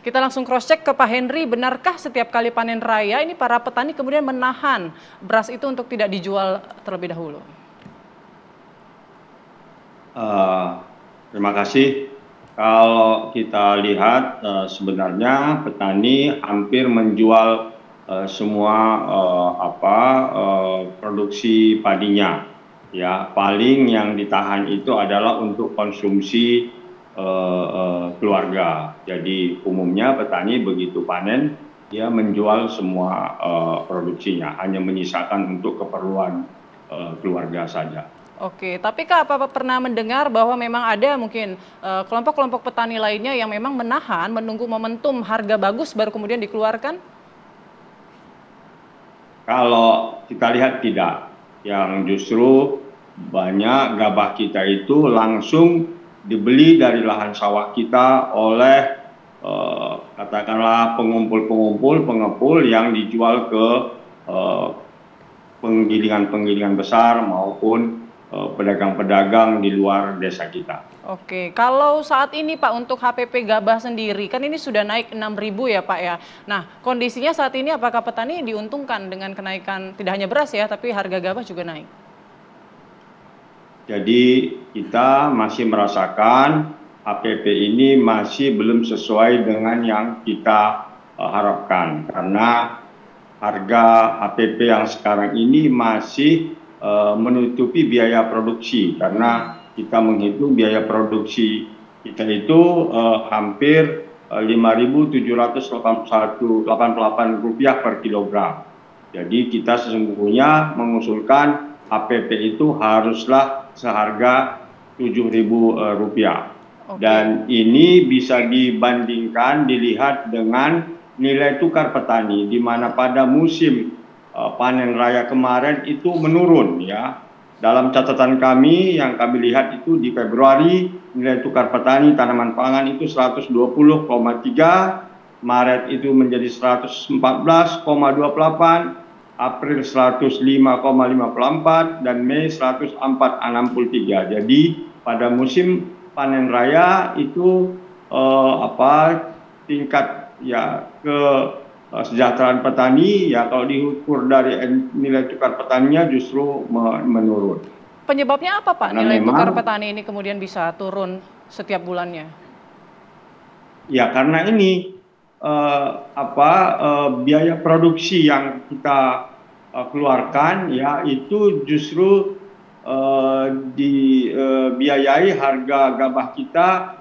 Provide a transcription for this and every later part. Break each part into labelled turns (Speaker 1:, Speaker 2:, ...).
Speaker 1: Kita langsung cross check ke Pak Henry, benarkah setiap kali panen raya ini para petani kemudian menahan beras itu untuk tidak dijual terlebih dahulu?
Speaker 2: Terima kasih. Kalau kita lihat sebenarnya petani hampir menjual semua produksi padinya. Ya, paling yang ditahan itu adalah untuk konsumsi keluarga. Jadi umumnya petani begitu panen dia menjual semua produksinya, hanya menyisakan untuk keperluan keluarga saja.
Speaker 1: Oke, tapi Kak, apa pernah mendengar bahwa memang ada mungkin kelompok-kelompok petani lainnya yang memang menahan, menunggu momentum harga bagus baru kemudian dikeluarkan?
Speaker 2: Kalau kita lihat tidak, yang justru banyak gabah kita itu langsung dibeli dari lahan sawah kita oleh katakanlah pengumpul-pengumpul, pengepul yang dijual ke penggilingan-penggilingan besar maupun pedagang-pedagang di luar desa kita.
Speaker 1: Oke, kalau saat ini Pak untuk HPP gabah sendiri, kan ini sudah naik 6.000 ya Pak ya. Nah, kondisinya saat ini apakah petani diuntungkan dengan kenaikan tidak hanya beras ya, tapi harga gabah juga naik?
Speaker 2: Jadi kita masih merasakan HPP ini masih belum sesuai dengan yang kita harapkan. Karena harga HPP yang sekarang ini masih menutupi biaya produksi. Karena kita menghitung biaya produksi kita itu hampir Rp5.788 per kilogram. Jadi kita sesungguhnya mengusulkan HPP itu haruslah seharga Rp7.000. Dan ini bisa dibandingkan, dilihat dengan nilai tukar petani, di mana pada musim panen raya kemarin itu menurun ya. Dalam catatan kami yang kami lihat itu di Februari nilai tukar petani tanaman pangan itu 120,3, Maret itu menjadi 114,28, April 105,54, dan Mei 104,63. Jadi pada musim panen raya itu tingkat ya kesejahteraan petani ya kalau diukur dari nilai tukar petaninya justru menurun.
Speaker 1: Penyebabnya apa Pak? Nilai tukar petani ini kemudian bisa turun setiap bulannya?
Speaker 2: Ya karena ini biaya produksi yang kita keluarkan ya itu justru dibiayai harga gabah kita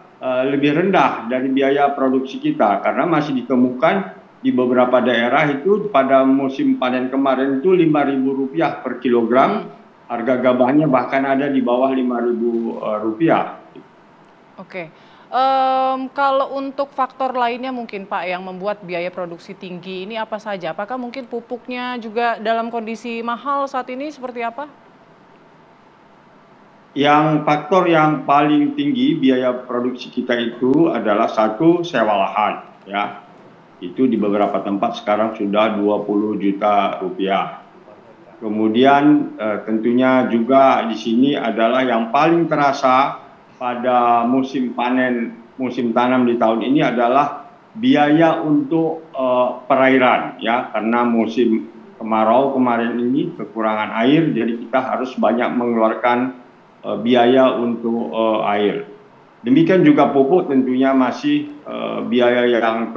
Speaker 2: lebih rendah dari biaya produksi kita, karena masih ditemukan di beberapa daerah itu pada musim panen kemarin itu Rp5.000 per kilogram, harga gabahnya bahkan ada di bawah Rp5.000.
Speaker 1: Oke. Kalau untuk faktor lainnya mungkin Pak yang membuat biaya produksi tinggi ini apa saja? Apakah mungkin pupuknya juga dalam kondisi mahal saat ini seperti apa?
Speaker 2: Yang faktor yang paling tinggi biaya produksi kita itu adalah satu, sewa lahan ya. Itu di beberapa tempat sekarang sudah Rp20 juta. Kemudian tentunya juga di sini adalah yang paling terasa pada musim panen, musim tanam di tahun ini adalah biaya untuk perairan ya, karena musim kemarau kemarin ini kekurangan air, jadi kita harus banyak mengeluarkan biaya untuk air. Demikian juga pupuk tentunya masih biaya yang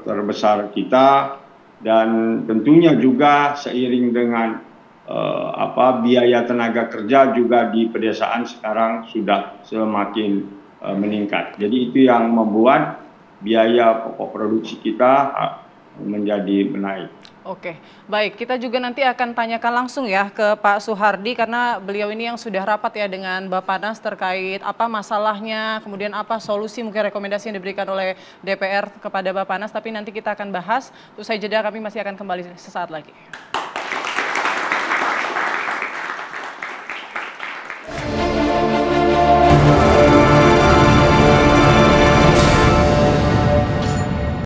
Speaker 2: terbesar kita, dan tentunya juga seiring dengan biaya tenaga kerja juga di pedesaan sekarang sudah semakin meningkat. Jadi itu yang membuat biaya pokok produksi kita menjadi menaik.
Speaker 1: Oke, baik. Kita juga nanti akan tanyakan langsung ya ke Pak Soehardi, karena beliau ini yang sudah rapat ya dengan Bappenas terkait apa masalahnya, kemudian apa solusi mungkin rekomendasi yang diberikan oleh DPR kepada Bappenas. Tapi nanti kita akan bahas, usai jeda kami masih akan kembali sesaat lagi.